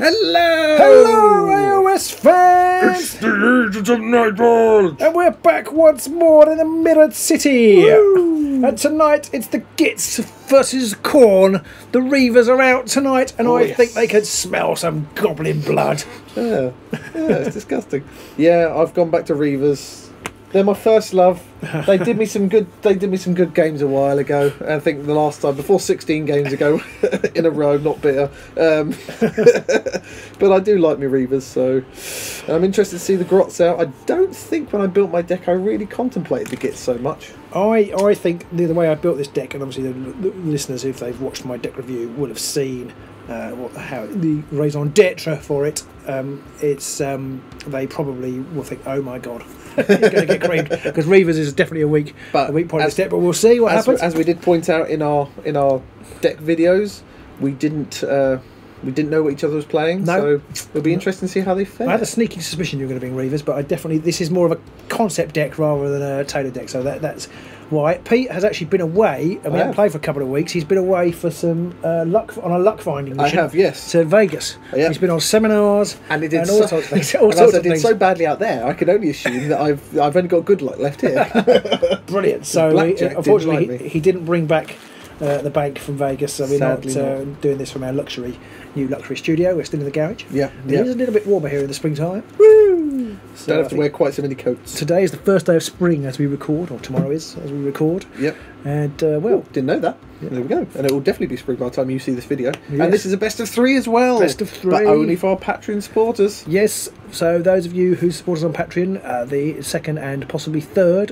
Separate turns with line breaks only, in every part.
Hello!
Hello, AOS fans!
It's the Agents of Nightvault!
And we're back once more in the Mirrored City!
Woo!
And tonight it's the Gits versus Khorne. The Reavers are out tonight, and I think they can smell some goblin blood.
Yeah, it's disgusting. Yeah, I've gone back to Reavers. They're my first love. They did me some good. They did me some good games a while ago. I think the last time, before 16 games ago, in a row, not bitter. But I do like me Reavers, so I'm interested to see the Grots out. I don't think when I built my deck I really contemplated the Gits so much.
I think the way I built this deck, and obviously the listeners, if they've watched my deck review, will have seen how the raison d'etre for it. They probably will think, oh my god. He's going to get creamed, because Reavers is definitely a weak point in this deck, but we'll see what happens.
As we did point out in our deck videos, we didn't know what each other was playing, so it'll be interesting to see how they fare.
I had a sneaking suspicion you were going to bring Reavers, but this is more of a concept deck rather than a tailored deck, so that's why. Pete has actually been away, and we haven't played for a couple of weeks. He's been away for some luck finding mission.
I have, yes.
To Vegas.
Yep.
He's been on seminars and
all
sorts of things.
I did so badly out there, I can only assume that I've only got good luck left here.
Brilliant. So unfortunately, he didn't bring back the bank from Vegas, so we're not doing this from our new luxury studio. We're still in the garage.
Yeah,
It is a little bit warmer here in the springtime.
Woo! So don't have to wear quite so many coats.
Today is the first day of spring as we record, or tomorrow is as we record.
Yep.
And
didn't know that. Yep. There we go. And it will definitely be spring by the time you see this video. Yes. And this is a best of 3 as well.
Best of 3,
but only for our Patreon supporters.
Yes. So those of you who support us on Patreon, the second and possibly third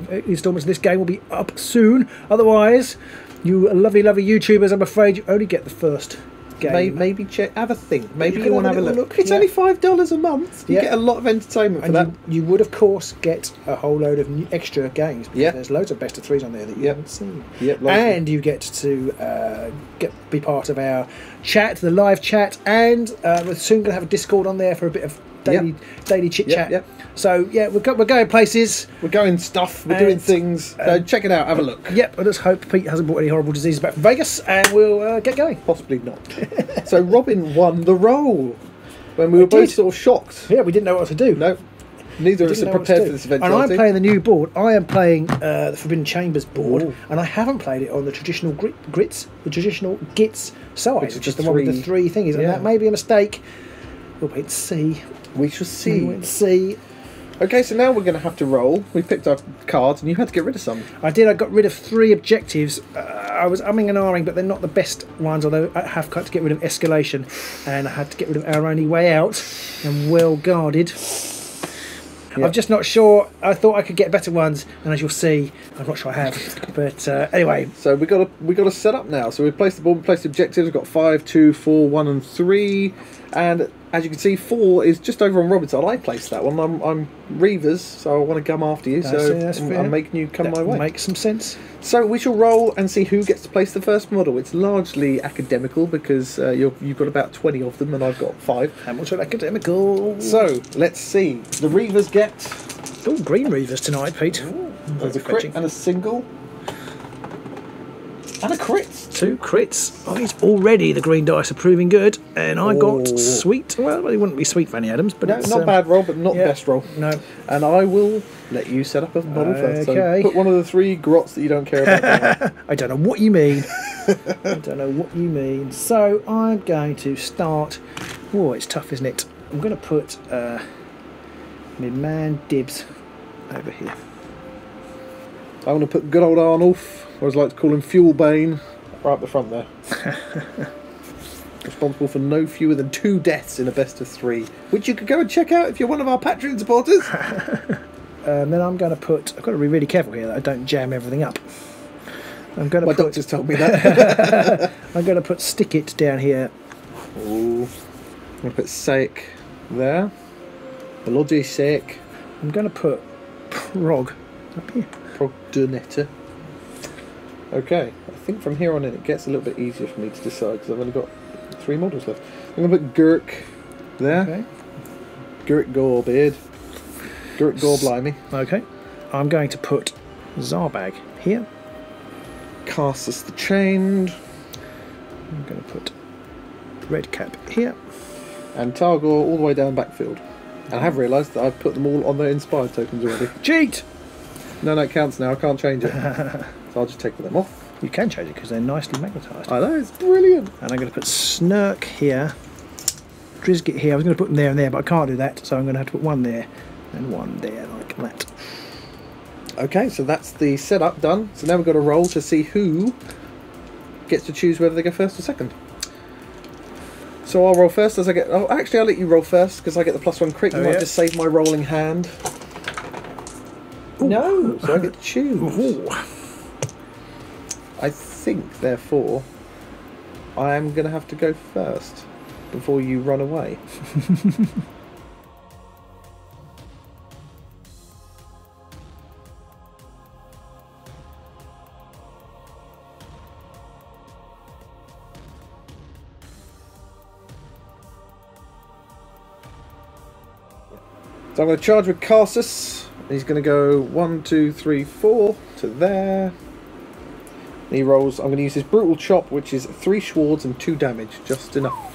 instalments of this game will be up soon. Otherwise, you lovely YouTubers, I'm afraid you only get the first game.
Maybe have a think. Maybe you want to have a look. It's
yeah.
only $5 a month. You get a lot of entertainment for that.
You would, of course, get a whole load of extra games. Because there's loads of best of 3s on there that you haven't seen. And you get to be part of our chat, the live chat, and we're soon going to have a Discord on there for a bit of daily chit chat. So yeah, we're going places.
We're going stuff. We're doing things. So check it out. Have a look.
Yep. I just hope Pete hasn't brought any horrible diseases back from Vegas, and we'll get going.
Possibly not. So Robin won the role when we were both sort of shocked.
Yeah, we didn't know what to do.
No. Neither of us are prepared for this eventuality.
And I'm playing the new board. I am playing the Forbidden Chambers board, and I haven't played it on the traditional Gits side, which is the one with the 3 thingies. And that may be a mistake. We'll wait and see.
We shall see.
We'll wait and see.
Okay, so now we're going to have to roll. We picked our cards, and you had to get rid of some.
I did. I got rid of 3 objectives. I was umming and ahhing, but they're not the best ones, although I have got to get rid of Escalation, and I had to get rid of Our Only Way Out, and Well Guarded. Yep. I'm just not sure. I thought I could get better ones, and as you'll see, I'm not sure I have. But anyway.
So we got to set up now. So we've placed the board, we placed the objectives. We've got 5, 2, 4, 1 and 3. And as you can see, 4 is just over on Robin's side. I placed that one. I'm Reavers, so I want to come after you. I'm making you come my way.
Makes some sense.
So we shall roll and see who gets to place the first model. It's largely academical because you've got about 20 of them and I've got 5.
How much are academical?
So let's see. The Reavers get...
Oh, green Reavers tonight, Pete.
There's a crit and a single. And a crit.
2 crits. Oh, it's already the green dice are proving good. And I got sweet. Well, it wouldn't be sweet Fanny Adams, but it's
not bad roll, but not the best roll.
No.
And I will let you set up a model first. So put one of the 3 grots that you don't care about.
I don't know what you mean. I don't know what you mean. So I'm going to start. Oh, it's tough, isn't it? I'm going to put my man Dibs over here.
I want to put good old Arnulf, or as I like to call him, Fuel Bane, right up the front there. Responsible for no fewer than 2 deaths in a best of 3, which you could go and check out if you're one of our Patreon supporters.
Then I'm going to put... I've got to be really careful here that I don't jam everything up. I'm going to
My doctor's told me that.
I'm going to put Stick It down here.
Ooh. I'm going to put Saik there. Melody Saik.
I'm going to put Prog up here.
Progdonetter. Okay, I think from here on in it gets a little bit easier for me to decide because I've only got 3 models left. I'm going to put Garrek there. Okay. Garrek Gorebeard. Garrek Goreblimey.
Okay. I'm going to put Zarbag here.
Castus the Chained.
I'm going to put Red Cap here.
And Targor all the way down backfield. And I have realised that I've put them all on their inspired tokens already.
Cheat!
No, it counts now. I can't change it. So I'll just take them off.
You can change it because they're nicely magnetised.
I know, it's brilliant.
And I'm going to put Snurk here, Drizgit here. I was going to put them there and there, but I can't do that, so I'm going to have to put one there and one there, like that.
Okay, so that's the setup done. So now we've got to roll to see who gets to choose whether they go first or second. So I'll roll first as I get... Oh, actually, I'll let you roll first because I get the +1 crit. You might just save my rolling hand. Ooh. No, so I get to choose. Ooh. I think, therefore, I am going to have to go first before you run away. So I'm going to charge with Carsus. He's going to go 1, 2, 3, 4 to there. And he rolls. I'm going to use his brutal chop, which is 3 swords and 2 damage, just enough.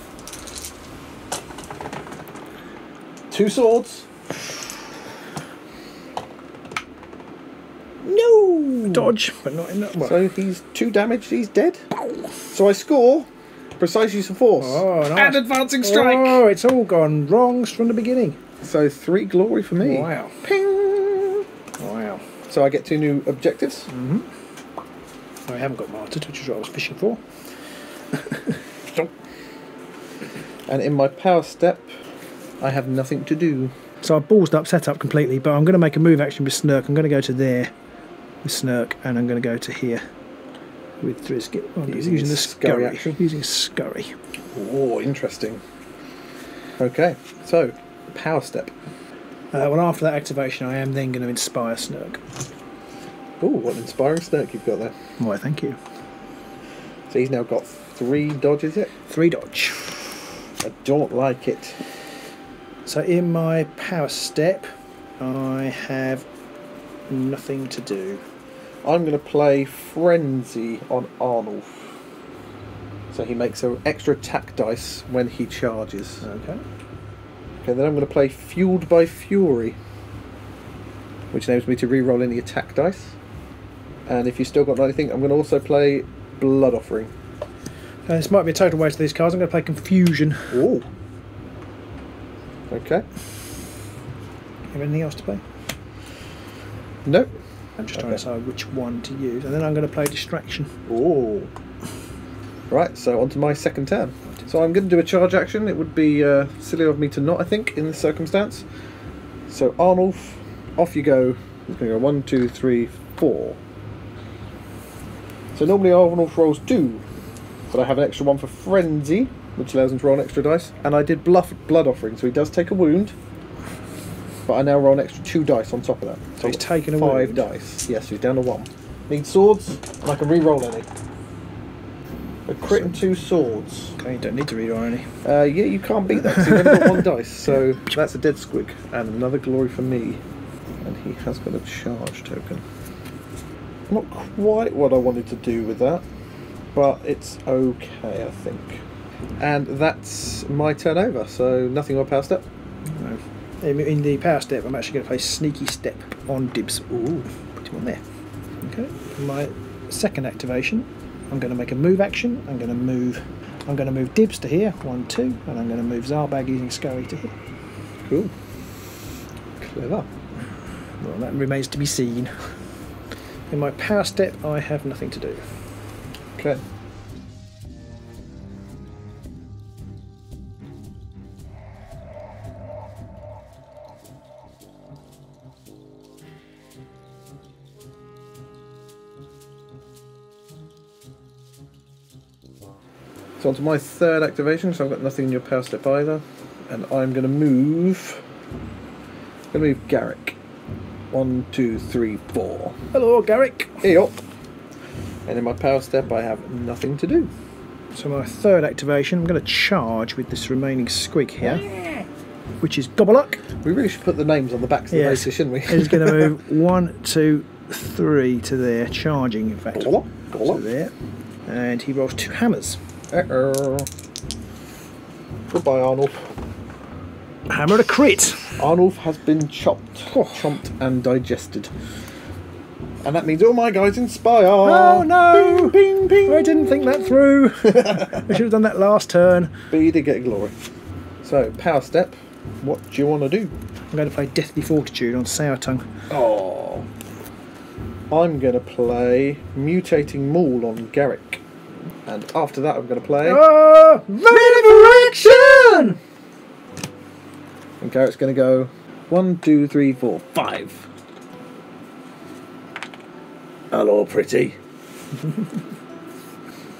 2 swords. No!
Dodge, but not enough. Well.
So he's 2 damage, he's dead. So I score precise use of force.
Oh, nice.
And advancing strike.
Oh, it's all gone wrong from the beginning.
So 3 glory for me.
Wow.
Ping!
Wow.
So I get 2 new objectives.
Mm-hmm. I haven't got martyred, which is what I was fishing for.
And in my power step, I have nothing to do.
So I've ballsed up, set up completely, but I'm going to make a move action with Snurk. I'm going to go to there with Snurk, and I'm going to go to here with Drizgit. Using the scurry action. Using scurry.
Oh, interesting. Okay, so power step.
Well, after that activation, I am then going to inspire Snurk.
Oh, what an inspiring Snurk you've got there.
Why, thank you.
So he's now got 3 dodge, is it?
3 dodge.
I don't like it.
So in my power step, I have nothing to do.
I'm going to play Frenzy on Arnulf. So he makes an extra attack dice when he charges.
Okay.
Okay, then I'm going to play Fueled by Fury, which enables me to re-roll any attack dice. And if you've still got anything, I'm going to also play Blood Offering.
This might be a total waste of these cards. I'm going to play Confusion.
Ooh. Okay.
Have anything else to play?
No.
I'm just trying to decide which one to use. And then I'm going to play Distraction.
Ooh. Right, so on to my second turn. So I'm going to do a charge action. It would be silly of me to not, I think, in this circumstance. So Arnulf, off you go. He's going to go 1, 2, 3, 4. So normally Arnulf rolls 2, but I have an extra one for Frenzy, which allows him to roll an extra dice. And I did Blood Offering, so he does take a wound. But I now roll an extra 2 dice on top of that.
So he's taken a
5
wound.
dice. Yes, he's down to 1. Need swords, and I can re-roll any. A crit and 2 swords.
Okay, you don't need to read on any.
Yeah, you can't beat that, because you've only got 1 dice. So that's a dead squig. And another glory for me. And he has got a charge token. Not quite what I wanted to do with that, but it's okay, I think. And that's my turn over, so nothing on power step.
No. In the power step, I'm actually going to play Sneaky Step on Dibs. Ooh, put him on there. Okay. For my second activation, I'm going to make a move action. I'm going to move Dibs to here, 1, 2, and I'm going to move Zarbag using Scurry to here.
Cool. Clever.
Well, that remains to be seen. In my power step, I have nothing to do.
Okay. So on to my third activation, so I've got nothing in your power step either. And I'm going to move... Garrek. 1, 2, 3, 4.
Hello, Garrek.
Hey up. And in my power step, I have nothing to do.
So my third activation, I'm going to charge with this remaining squig here, which is Gobberluck.
We really should put the names on the backs of the bases, shouldn't we?
He's going to move 1, 2, 3 to there, charging in fact to there, and he rolls 2 hammers.
Goodbye, Arnold.
Hammer a crit.
Arnulf has been chomped and digested. And that means all my guys inspire.
Oh no!
Ping, ping, ping.
I didn't think that through. I should have done that last turn.
But you did get glory. So, power step. What do you want to do?
I'm going to play Deathly Fortitude on Sour Tongue.
Oh. I'm going to play Mutating Maul on Garrek. And after that I'm going to play...
Oh! Ready for action!
And Garrett's going to go 1, 2, 3, 4, 5. Hello, pretty.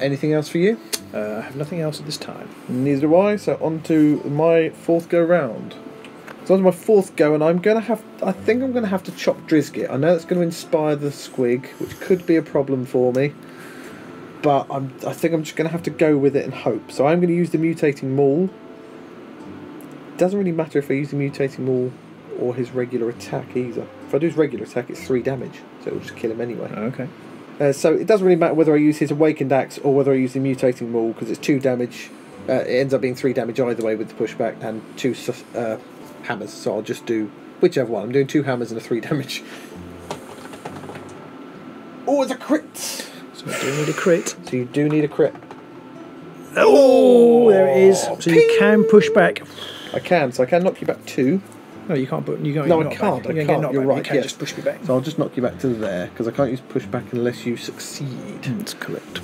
Anything else for you?
I have nothing else at this time.
Neither do I. So on to my 4th go round. So on to my 4th go, and I'm going to have... I think I'm going to have to chop Drizgit. I know that's going to inspire the Squig, which could be a problem for me. But I think I'm just going to have to go with it and hope. So I'm going to use the Mutating Maul. It doesn't really matter if I use the Mutating Maul or his regular attack either. If I do his regular attack, it's 3 damage. So it'll just kill him anyway.
Okay.
So it doesn't really matter whether I use his Awakened Axe or whether I use the Mutating Maul, because it's 2 damage. It ends up being 3 damage either way with the pushback, and 2 hammers. So I'll just do whichever one. I'm doing 2 hammers and a 3 damage. Oh, it's a crit!
So I do need a crit.
So you do need a crit.
Oh, there it is. So
ping.
you can push back.
I can, so I can knock you back 2.
No, you can't.
No, I can't.
You're
You're right.
You can
Yes.
just push me back.
So I'll just knock you back to there, because I can't use pushback unless you succeed.
That's correct.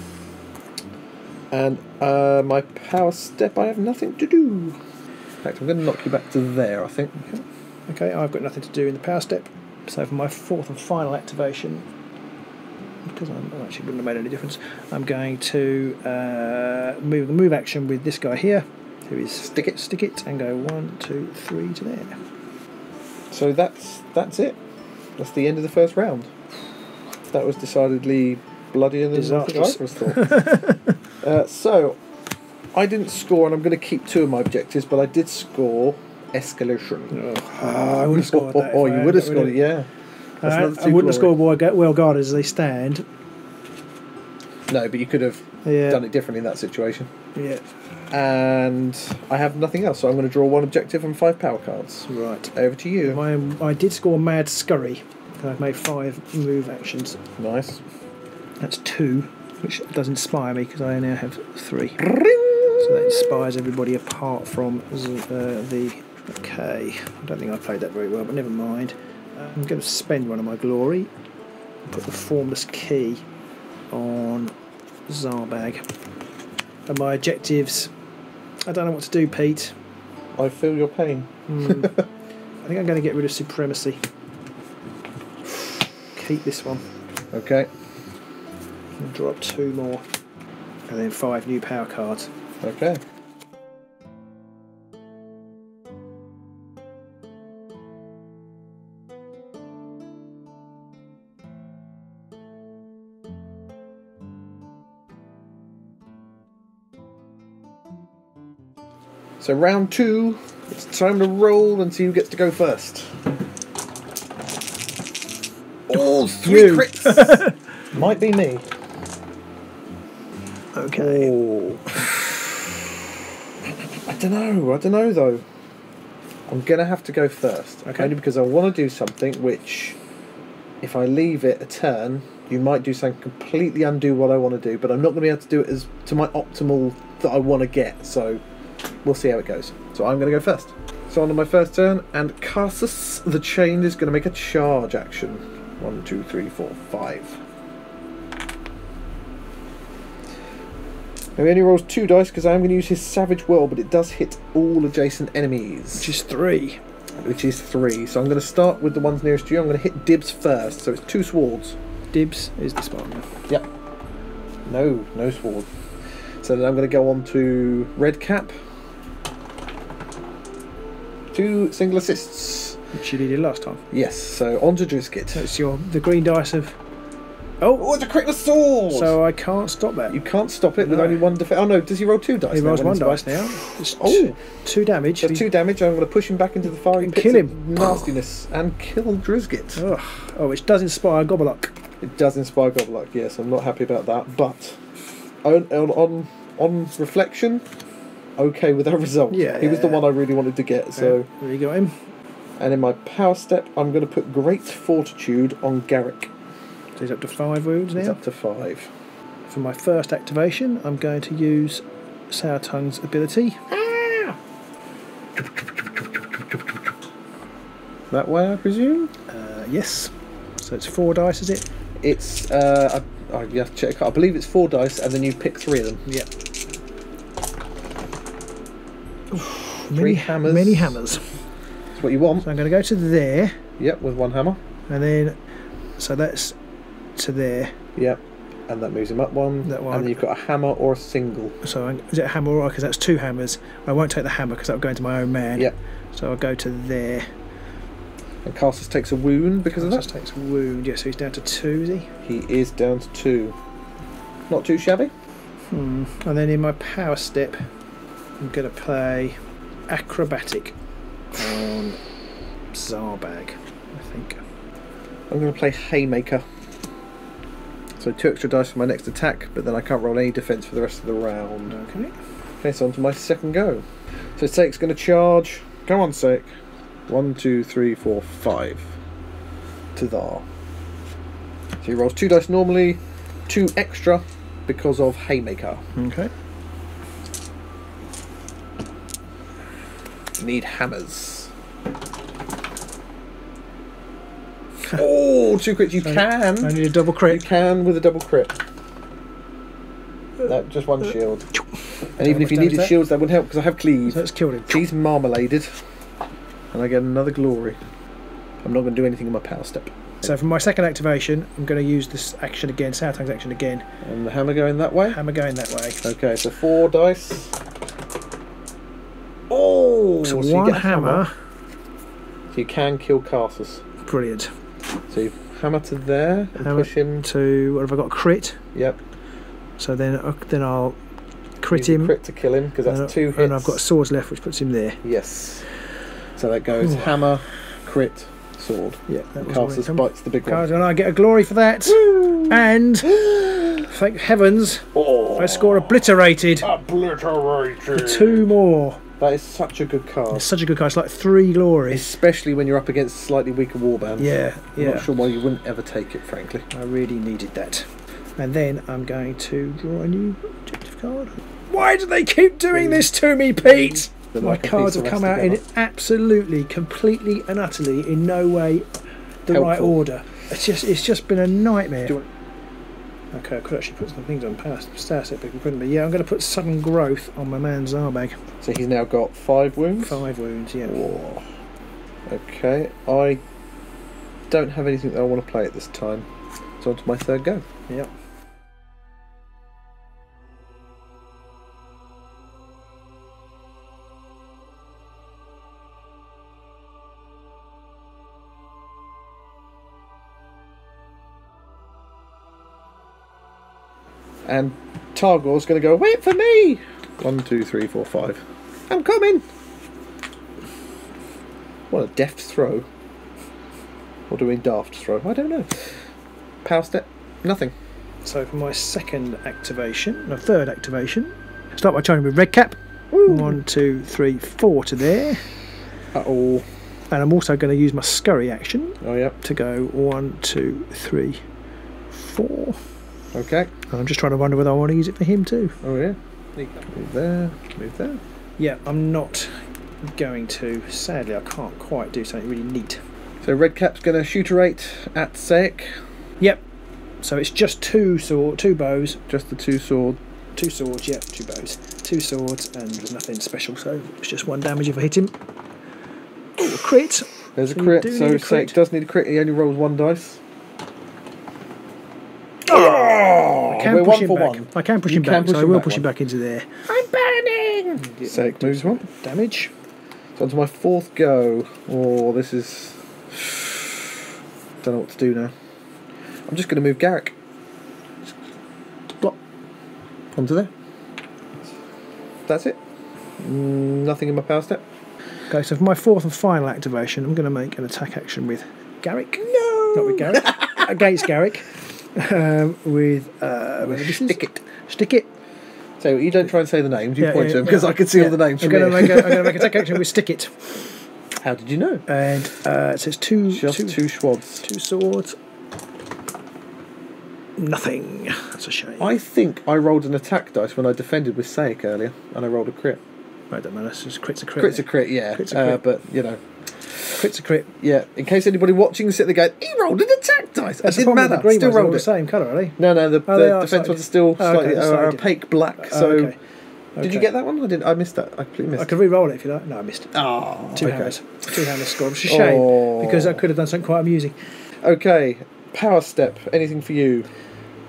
And my power step, I have nothing to do. In fact, I'm going to knock you back to there, I think.
Okay, I've got nothing to do in the power step. So for my 4th and final activation, because I actually wouldn't have made any difference, I'm going to move the move action with this guy here, who is stick it, and go 1, 2, 3 to there.
So that's it. That's the end of the first round. That was decidedly bloodier than I think I was thought. So I didn't score, and I'm going to keep 2 of my objectives, but I did score escalation.
I would have scored that.
Oh, you would have scored it, yeah.
I wouldn't have scored well guarded as they stand.
No, but you could have done it differently in that situation.
Yeah.
And I have nothing else, so I'm going to draw 1 objective and 5 power cards.
Right.
Over to you.
I did score Mad Scurry. I've made 5 move actions.
Nice.
That's 2, which does inspire me because I now have 3. So that inspires everybody apart from the... Okay. I don't think I played that very well, but never mind. I'm going to spend 1 of my glory. Put the Formless Key on Zarbag. And my objectives... I don't know what to do, Pete.
I feel your pain.
I think I'm going to get rid of Supremacy. Keep this one.
Okay.
And draw up 2 more. And then 5 new power cards.
Okay. So round 2, it's time to roll and see who gets to go first. Oh, 3 crits! Might be me.
Okay.
Oh. I don't know though. I'm going to have to go first.
Okay.
Only because I want to do something which, if I leave it a turn, you might do something completely undo what I want to do, but I'm not going to be able to do it as to my optimal that I want to get, so we'll see how it goes. So I'm going to go first. So on to my first turn, and Carsus the Chained is going to make a charge action. 1, 2, 3, 4, 5. Now he only rolls 2 dice because I am going to use his Savage Whirl, but it does hit all adjacent enemies.
Which is 3.
Which is 3. So I'm going to start with the ones nearest to you. I'm going to hit Dibs first, so it's 2 swords.
Dibs is the Spartan.
Yep. No sword. So then I'm going to go on to Red Cap. 2 single assists.
Which you did last time.
Yes, so on to Drizgit.
So it's the green dice of... Oh,
it's a crit with sword!
So I can't stop that.
You can't stop it with only 1 defense. Oh no, does he roll 2 dice?
He rolls 1
dice
now. It's 2 damage.
That's 2 damage. I'm going to push him back into the fiery
and
pits
kill him.
of nastiness and kill Drizgit.
Ugh. Oh, which does inspire Gobberluck.
It does inspire Gobberluck, yes. I'm not happy about that, but on reflection, okay with that result.
Yeah,
he was the one I really wanted to get. So
there you got him.
And in my power step, I'm going to put Great Fortitude on Garrek.
So he's up to 5 wounds now.
He's up to 5.
For my first activation, I'm going to use Sour Tongue's ability.
That way, I presume?
Yes. So it's 4 dice, is it?
It's, I have to check. I believe it's 4 dice, and then you pick 3 of them.
Yeah.
3 hammers.
Many hammers.
That's what you want.
So I'm going to go to there.
Yep, with 1 hammer.
And then, so that's to there.
Yep. And that moves him up 1.
That one.
And then you've got a hammer or a single.
So is it a hammer or because that's 2 hammers? I won't take the hammer because that'll go into my own man.
Yep.
So I'll go to there.
And Castus takes a wound because of that.
Castus takes a wound. Yeah, so he's down to 2, is he?
He is down to 2. Not too shabby.
And then in my power step, I'm going to play Acrobatic on Zarbag, I think.
I'm going to play Haymaker. So 2 extra dice for my next attack, but then I can't roll any defence for the rest of the round.
Okay.
Okay, so on to my second go. So Sake's going to charge. Come on, Sake. 1, 2, 3, 4, 5. To there. So he rolls 2 dice normally, 2 extra because of Haymaker.
Okay.
Need hammers. Oh, 2 crits. You can.
I need a double crit.
You can with a double crit. That just 1 shield. And even if you needed shields, that wouldn't help because I have cleave.
So that's killed him.
He's marmaladed. And I get another glory. I'm not going to do anything in my power step.
So for my second activation, I'm going to use this action again, Sour Tongue's action again.
And the hammer going that way?
Hammer going that way.
Okay, so 4 dice. Oh!
So
you
1
get a
hammer.
So you can kill Castus.
Brilliant.
So you hammer to there and
Hammer
push him
to, what have I got? Crit.
Yep.
So then I'll crit
Use
him.
Crit to kill him because that's 2 hits.
And I've got swords left, which puts him there.
Yes. So that goes hammer, crit, sword.
Yeah, that was
Castus bites the big one.
And I get a glory for that.
Woo!
And thank heavens, I score obliterated.
Obliterated.
For 2 more.
That is such a good card.
It's such a good card. It's like 3 glories.
Especially when you're up against slightly weaker warbands.
Yeah, yeah.
I'm not sure why you wouldn't ever take it, frankly.
I really needed that. And then I'm going to draw a new objective card. Why do they keep doing this to me, Pete? My cards have come out in absolutely, completely and utterly in no way the right order. It's just been a nightmare. Okay, I could actually put some things on past stat set, but couldn't be. Yeah, I'm going to put sudden growth on my man Zarbag.
So he's now got 5 wounds?
5 wounds, yeah.
Whoa. Okay, I don't have anything that I want to play at this time. So on to my third go.
Yep.
And Targor's going to go, wait for me! 1, 2, 3, 4, 5. I'm coming! What a deft throw. Or doing daft throw? I don't know. Power step? Nothing.
So for my second activation, no, third activation, start by charging with red cap. Woo. 1, 2, 3, 4 to there.
Uh-oh.
And I'm also going to use my scurry action.
Oh, yeah.
To go 1, 2, 3, 4.
Okay.
And I'm just trying to wonder whether I want to use it for him too.
Oh yeah. Move there, move there.
Yeah, I'm not going to. Sadly, I can't quite do something really neat.
So Red Cap's going to shooterate at Sek.
Yep. So it's just 2 bows.
Just the 2 sword.
2 swords, yep, 2 bows. 2 swords, and there's nothing special, so it's just 1 damage if I hit him. Ooh, a crit.
There's a crit, so Sek does need a crit. He only rolls 1 dice.
I can push him back.
1 for 1.
I can push him back, so I will push him back into there.
I'm burning! Sek moves 1.
Damage.
So on to my 4th go. Oh, this is... don't know what to do now. I'm just going to move Garrek. Plop. Onto there. That's it. Nothing in my power step.
Okay, so for my 4th and final activation, I'm going to make an attack action with Garrek.
No!
Not with Garrek. Against Garrek. With
Stick it.
Stick it.
So you don't try and say the names, you point to them, because I can see all the names
I'm
from
going
here.
to make attack action with Stick It.
How did you know?
And so it's two
schwads.
2 swords. Nothing. That's a shame.
I think I rolled an attack dice when I defended with Saik earlier, and I rolled a crit.
I don't know, that's just crit's a crit.
Crit's a crit, yeah.
Crit's a crit.
But, you know.
Crit's a crit.
Yeah, in case anybody watching sit there going, he rolled an attack dice.
That's
it didn't matter.
The green
Still
ones are all
rolled
the
it.
same colour, are they?
No, the defence
slightly.
ones are still slightly opaque black. So,
okay.
Did you get that one? I missed that. I completely missed.
I could re-roll it if you like. No, I missed it.
Oh,
Two hammers score. It's a shame because I could have done something quite amusing.
Okay, power step. Anything for you?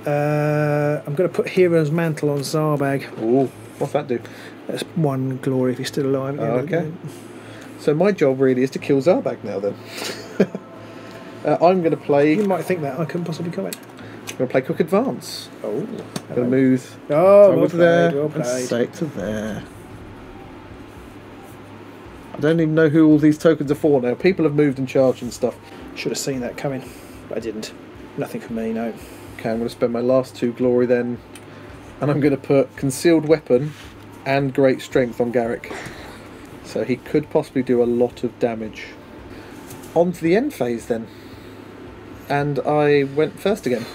I'm going to put Hero's Mantle on Zarbag.
Ooh, what's that do?
That's 1 glory if he's still alive.
Okay. So my job really is to kill Zarbag now then. I'm going to play...
You might think that. I couldn't possibly comment.
I'm going to play Cook Advance.
Oh.
I'm going to move...
Oh, well played,
there
well played.
and stake to there. I don't even know who all these tokens are for now. People have moved and charged and stuff.
Should have seen that coming, but I didn't. Nothing for me, no.
Okay, I'm going to spend my last 2 glory then. And I'm going to put Concealed Weapon and Great Strength on Garrek. So he could possibly do a lot of damage. On to the end phase then. And I went first again.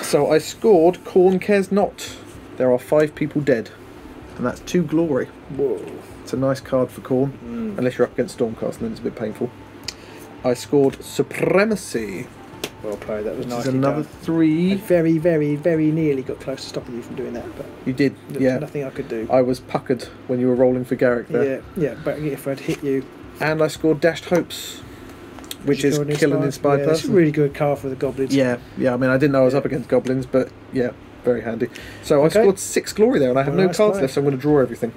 So I scored Khorne Cares Not. There are 5 people dead. And that's 2 glory.
Whoa.
It's a nice card for Khorne. Unless you're up against Stormcast, then it's a bit painful. I scored Supremacy.
Well played, that was nice.
Another 3.
I very, very, very nearly got close to stopping you from doing that, but
You did,
there
yeah.
was nothing I could do.
I was puckered when you were rolling for Garrek there.
Yeah, but if I'd hit you...
And I scored Dashed Hopes, which is kill an inspired
It's a
person.
really good card for the goblins.
Yeah, I mean, I didn't know I was up against goblins, but yeah, very handy. So I scored 6 glory there, and I have no cards left, so I'm going to draw everything.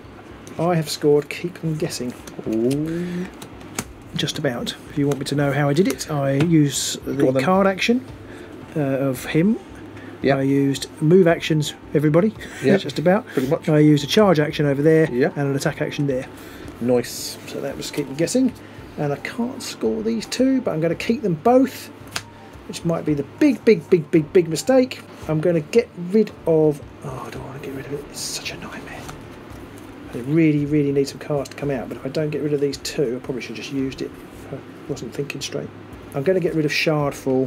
I have scored Keep Them Guessing.
Ooh.
Just about. If you want me to know how I did it, I used the card action of him.
Yeah.
I used move actions, everybody.
Yeah.
Just about.
Pretty much.
I used a charge action over there
Yeah.
and an attack action there.
Nice.
So that was Keep Them Guessing. And I can't score these 2, but I'm going to keep them both, which might be the big mistake. I'm going to get rid of... Oh, I don't want to get rid of it. It's such a nightmare. I really, really need some cards to come out, but if I don't get rid of these 2, I probably should have just used it. I wasn't thinking straight. I'm going to get rid of Shardfall.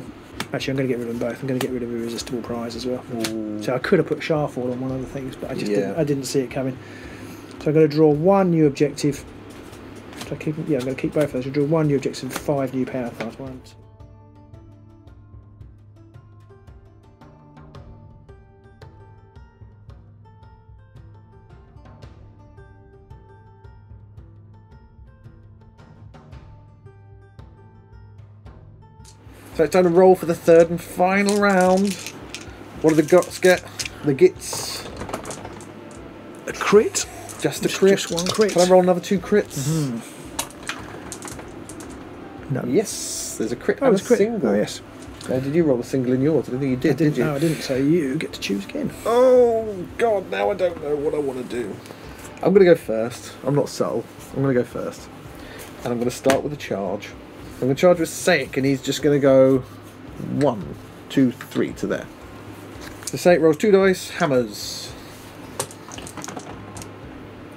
Actually, I'm going to get rid of them both. I'm going to get rid of Irresistible Prize as well.
Ooh.
So I could have put Shardfall on one of the things, but I just didn't see it coming. So I'm going to draw 1 new objective. So I'm going to keep both of those. I'll draw 1 new objective and 5 new power cards. 1, 2.
So it's time to roll for the 3rd and final round. What do the Gots get? The Gits.
A crit.
Just a crit.
Just 1 crit.
Can I roll another 2 crits?
No.
Yes, there's a crit
Oh,
and a
it's crit.
single.
Oh, yes.
Did you roll a single in yours? I don't think you did you?
No, I didn't. So you get to choose again.
Oh, God, now I don't know what I want to do. I'm going to go first. I'm not subtle. I'm going to go first. And I'm going to start with a charge. I'm going to charge with Saik, and he's just going to go 1, 2, 3 to there. So Saik rolls 2 dice, hammers.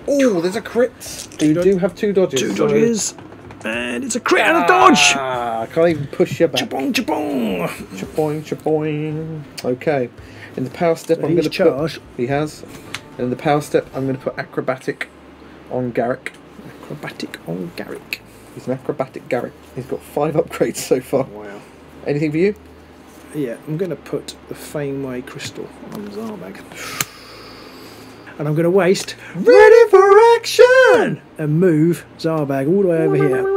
Oh, there's a crit. You do have 2 dodges.
2 dodges. And it's a crit and a dodge!
I can't even push you back.
Cha-bong, cha-bong!
Chapoing, chapoing. Okay. In the power step,
So
I'm going to
charged.
He has. And in the power step, I'm going to put Acrobatic on Garrek.
Acrobatic on Garrek.
He's an acrobatic Garrek. He's got 5 upgrades so far.
Wow.
Anything for you?
Yeah, I'm going to put the FANEWAY crystal on Zarbag. And I'm going to waste
Ready for action!
and move Zarbag all the way over here.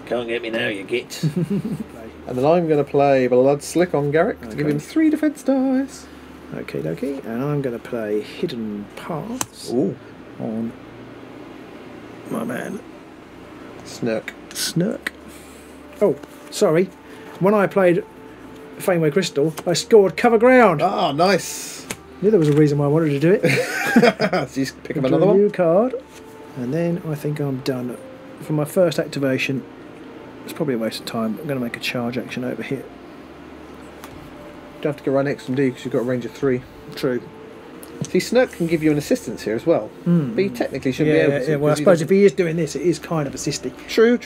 Can't get me now, you git. And then I'm going to play Blood Slick on Garrek to give him 3 defense dice.
Okie dokie. And I'm going to play Hidden Paths on my man
Snurk.
Snurk. Oh, sorry. When I played FANEWAY Crystal, I scored Cover Ground.
Ah, nice.
Knew there was a reason why I wanted to do it.
So you pick up
Draw
another
a
one.
new card, and then I think I'm done. For my first activation, it's probably a waste of time. I'm going to make a charge action over here.
You don't have to go right next to him, do you? Because you've got a range of 3.
True.
See, Snurk can give you an assistance here as well. But he technically shouldn't be able to.
Yeah, well, I suppose if he is doing this, it is kind of assisting.
True.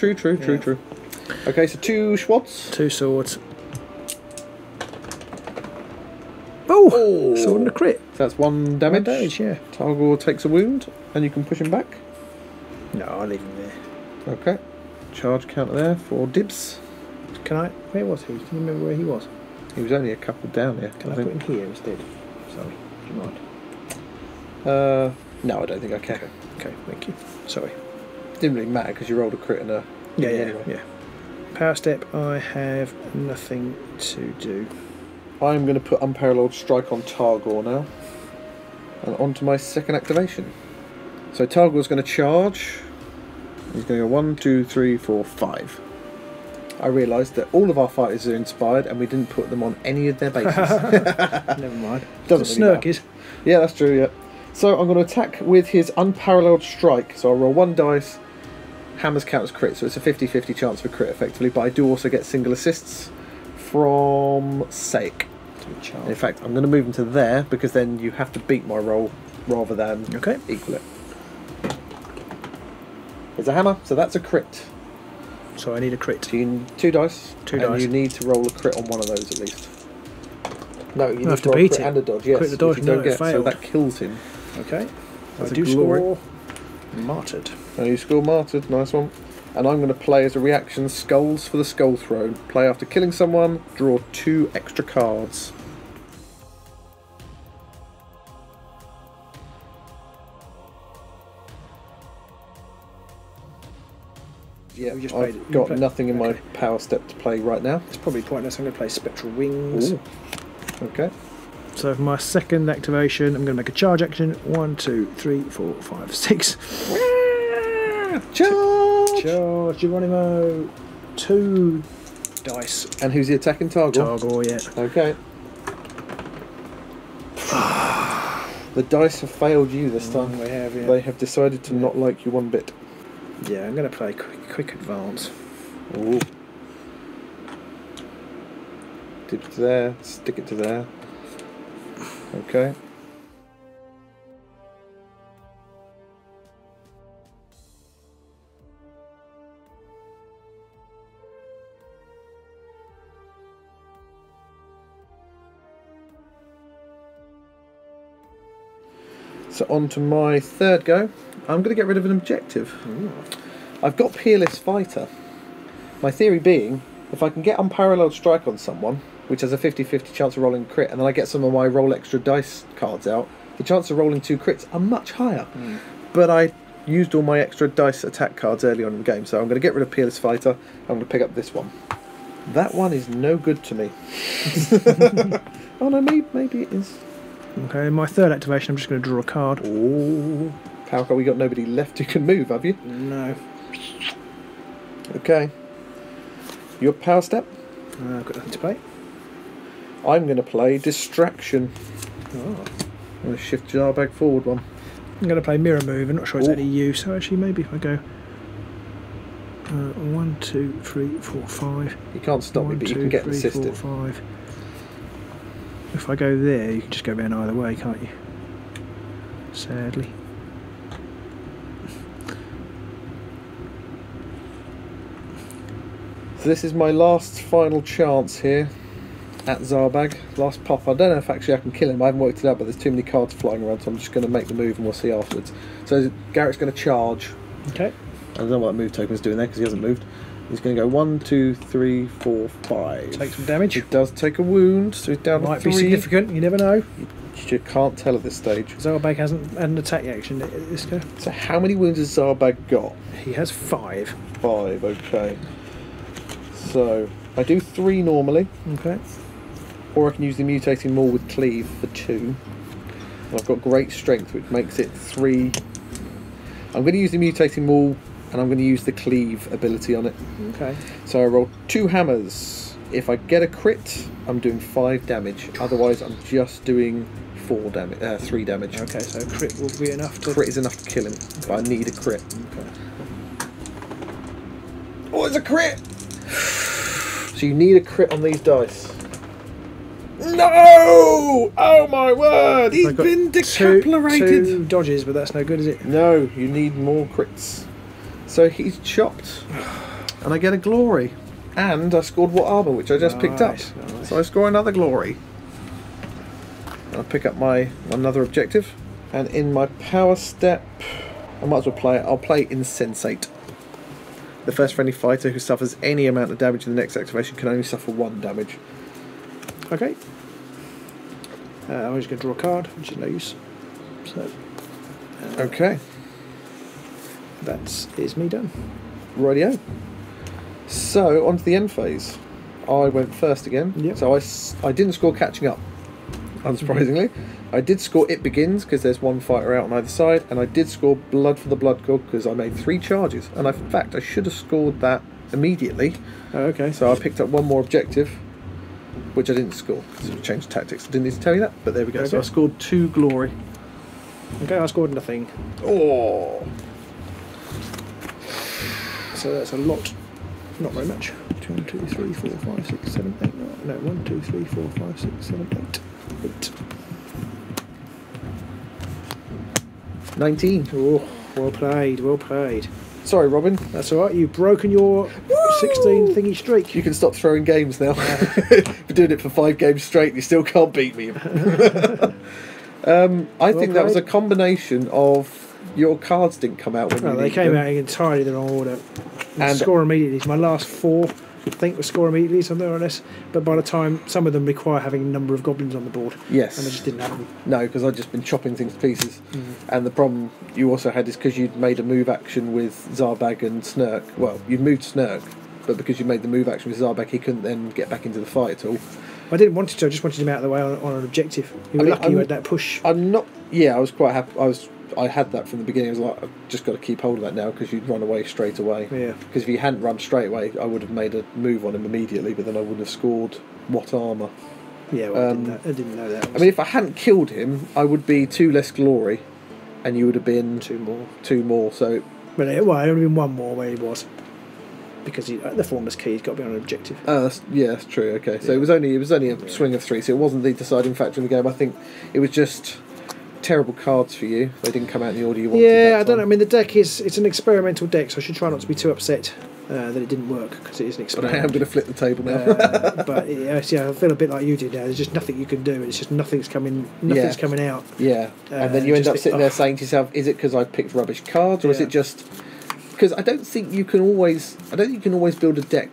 Okay, so 2 Schwads.
2 swords. Oh! Sword and a crit.
So that's 1 damage.
1 damage, yeah.
Targor takes a wound, and you can push him back.
No, I'll leave him there.
Okay. Charge counter there for Dibs.
Can I? Where was he? Can you remember where he was?
He was only a couple down here.
Can I put him here instead? Sorry, do you mind?
No, I don't think I can.
Okay, thank you. Sorry.
Didn't really matter because you rolled a crit and a...
Yeah. Power step, I have nothing to do.
I'm going to put Unparalleled Strike on Targor now. And onto my second activation. So Targor's going to charge. He's going to go 1, 2, 3, 4, 5. I realised that all of our fighters are inspired and we didn't put them on any of their bases.
Never mind.
Doesn't really
Snurk is.
Yeah, that's true, yeah. So I'm going to attack with his Unparalleled Strike. So I'll roll 1 dice. Hammers count as crit, so it's a 50-50 chance for crit effectively. But I do also get single assists from Sake. In fact, I'm going to move him to there because then you have to beat my roll rather than equal it. It's a hammer, so that's a crit.
So I need a crit.
So you need 2 dice.
2 dice.
And you need to roll a crit on one of those at least. No, you need
to
roll
beat
a crit
it.
and a dodge. Yes,
Crit the dodge,
if you don't
it
so
failed.
that kills him.
Okay.
That's
I do score martyred.
And you score martyred, nice one. And I'm going to play as a reaction Skulls for the Skull Throne. Play after killing someone, draw 2 extra cards. Yeah, I've got nothing in my power step to play right now.
It's probably pointless. I'm going to play Spectral Wings.
Ooh. Okay.
So for my second activation, I'm going to make a charge action. 1, 2, 3, 4, 5, 6.
Charge!
Charge, Geronimo. 2 dice.
And who's the attacking Targor?
Targor, yeah.
Okay. The dice have failed you this time.
They have, yeah.
They have decided to not like you one bit.
Yeah, I'm going to play quick advance.
Ooh. Dip to there, stick it to there. Okay. So on to my third go. I'm going to get rid of an objective.
Ooh.
I've got Peerless Fighter. My theory being, if I can get Unparalleled Strike on someone, which has a 50-50 chance of rolling crit, and then I get some of my roll extra dice cards out, the chance of rolling 2 crits are much higher. But I used all my extra dice attack cards early on in the game, so I'm going to get rid of Peerless Fighter. I'm going to pick up this one. That one is no good to me. Oh no, maybe it is.
Okay, my third activation, I'm just going to draw a card.
Ooh. How come we got nobody left who can move, have you?
No.
Okay. Your power step?
I've got nothing to play.
I'm going to play Distraction.
Oh.
I'm going to shift Zarbag forward one.
I'm going to play Mirror Move. I'm not sure it's any use. So actually, maybe if I go 1, 2, 3, 4, 5.
You can't stop me, but you can get the system.
4, 5. If I go there, you can just go around either way, can't you? Sadly.
So this is my last final chance here at Zarbag. Last pop. I don't know if actually I can kill him. I haven't worked it out, but there's too many cards flying around, so I'm just going to make the move and we'll see afterwards. So Garrett's going to charge.
Okay.
I don't know what that move token is doing there because he hasn't moved. He's going to go 1, 2, 3, 4, 5.
Take some damage.
It does take a wound, so he's down
Might
to 3.
be significant, you never know.
You can't tell at this stage.
Zarbag hasn't had an attack action this go.
So how many wounds has Zarbag got?
He has 5.
5, okay. So I do 3 normally.
Okay.
Or I can use the mutating maul with cleave for 2. And I've got great strength, which makes it 3. I'm going to use the mutating maul, and I'm going to use the cleave ability on it.
Okay.
So I roll 2 hammers. If I get a crit, I'm doing 5 damage. Otherwise, I'm just doing 3 damage.
Okay, so crit will be enough to...
Crit is enough to kill him, but I need a crit.
Okay.
Oh, it's a crit! So you need a crit on these dice. No! Oh my word! He's been decapitated.
Two dodges, but that's no good, is it?
No, you need more crits. So he's chopped, and I get a glory. And I scored what armor, which I just picked up. Nice. So I score another glory. I'll pick up my another objective, and in my power step, I might as well play it. I'll play Insensate. The first friendly fighter who suffers any amount of damage in the next activation can only suffer 1 damage.
Okay. I'm just going to draw a card, which is no use. So.
Okay.
That is me done.
Rightio. So on to the end phase. I went first again.
Yep.
So I didn't score catching up, unsurprisingly. I did score It Begins because there's 1 fighter out on either side, and I did score Blood for the Blood God because I made 3 charges. And in fact, I should have scored that immediately.
Oh, okay.
So I picked up 1 more objective, which I didn't score. So I changed tactics. I didn't need to tell you that, but there we go. Okay. So I scored 2 glory.
Okay, I scored nothing.
Oh.
So that's a lot. Not very much. 2, 2, 3, 4, 5, 6, 7, 8, 9. No, 1, 2, 3, 4, 5, 6, 7, 8.
19.
Oh, well played, well played.
Sorry, Robin.
That's alright, you've broken your 16 thingy streak.
You can stop throwing games now. Been doing it for 5 games straight and you still can't beat me. I think that was a combination of your cards didn't come out when you
they came out in entirely the wrong order. And score immediately. My last 4, I think, were score immediately, something or less. But by the time, some of them require having a number of goblins on the board.
Yes.
And I just didn't have them.
No, because I'd just been chopping things to pieces. And the problem you also had is because you'd made a move action with Zarbag and Snurk. Well, you'd moved Snurk, but because you made the move action with Zarbag, he couldn't then get back into the fight at all.
I didn't want to, I just wanted him out of the way on an objective. You were lucky you had that push.
I'm not... Yeah, I was quite happy. I had that from the beginning. I was like, I've just got to keep hold of that now because you'd run away straight away.
Yeah.
Because if you hadn't run straight away, I would have made a move on him immediately, but then I wouldn't have scored what armour.
Yeah, well, I didn't know that.
I mean, if I hadn't killed him, I would be 2 less glory, and you would have been
2 more.
2 more. So,
but it would have been 1 more where he was, because the formless key, he's got to be on an objective.
That's true. Okay, so it was only a swing of 3, so it wasn't the deciding factor in the game. I think it was just terrible cards for you. They didn't come out in the order you wanted.
Yeah, I don't know. I mean, the deck it's an experimental deck, so I should try not to be too upset that it didn't work, because it is an experiment.
But I am going to flip the table now.
But yeah, I feel a bit like you did now. There's just nothing you can do. It's just nothing's coming out.
Yeah, and then you end up sitting there saying to yourself, "Is it because I picked rubbish cards, or is it just?" Because I don't think you can always build a deck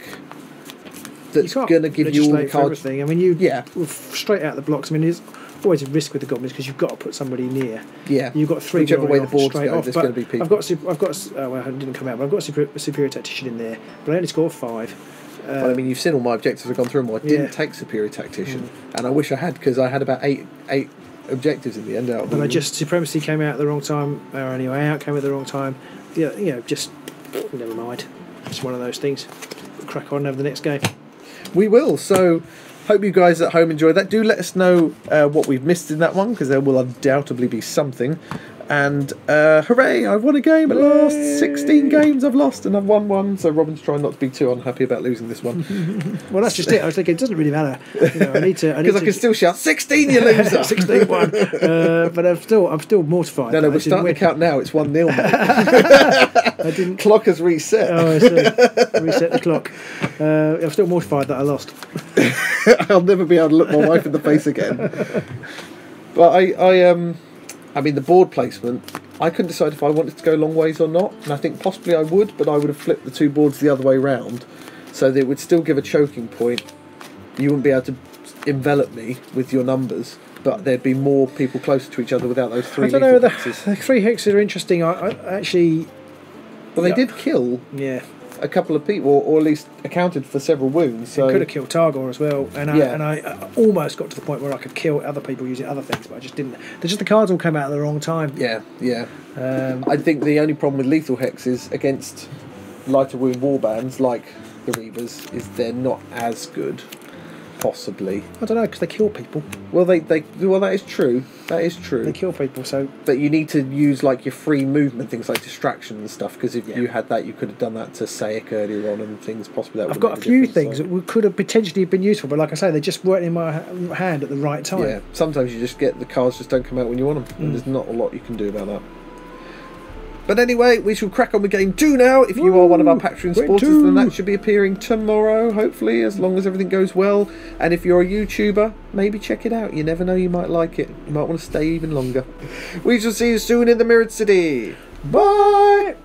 that's going to give you all the cards.
Everything. I mean, straight out the blocks. I mean, there's always a risk with the goblins because you've got to put somebody near.
Yeah,
you've got 3
whichever way the board's
straight
going,
off.
there's going to be people.
Well, it didn't come out, but I've got a superior tactician in there, but I only scored 5.
Well, I mean, you've seen all my objectives. I've gone through them all. I didn't take superior tactician, and I wish I had, because I had about eight objectives in the end. Out of
and supremacy came out at the wrong time, or anyway, out came at the wrong time. Yeah, just never mind. It's one of those things. We'll crack on over the next game.
We will. So, hope you guys at home enjoyed that. Do let us know what we've missed in that one, because there will undoubtedly be something. And hooray! I've won a game at last. 16 games I've lost, and I've won 1. So Robin's trying not to be too unhappy about losing this one.
Well, that's just it. I was thinking it doesn't really matter. I need to
because I can still shout 16, you loser.
16-1. But I'm still mortified.
No, we're starting to count now. It's 1-0.
I didn't.
Clock has reset.
Oh, I see. Reset the clock. I'm still mortified that I lost.
I'll never be able to look my wife in the face again. But I mean, the board placement, I couldn't decide if I wanted to go long ways or not, and I think possibly I would, but I would have flipped the 2 boards the other way round, so that it would still give a choking point. You wouldn't be able to envelop me with your numbers, but there'd be more people closer to each other without those 3
I don't know, the 3 hexes are interesting. I actually...
Well, they did kill a couple of people, or at least accounted for several wounds. So
it could have killed Targor as well, and I almost got to the point where I could kill other people using other things, but I just didn't. The cards all came out at the wrong time.
Yeah. I think the only problem with lethal hexes against lighter wound warbands like the Reavers is they're not as good. Possibly.
I don't know, because they kill people.
Well, well, that is true. That is true.
They kill people, so...
But you need to use, like, your free movement, things like distraction and stuff, because if you had that, you could have done that to Sayic earlier on and things possibly that would
I've got a few things that could have potentially been useful, but like I say, they just weren't in my hand at the right time.
Yeah, sometimes you just get the cards just don't come out when you want them, and there's not a lot you can do about that. But anyway, we shall crack on with Game 2 now. If you are one of our Patreon supporters, then that should be appearing tomorrow, hopefully, as long as everything goes well. And if you're a YouTuber, maybe check it out. You never know, you might like it. You might want to stay even longer. We shall see you soon in the Mirrored City. Bye!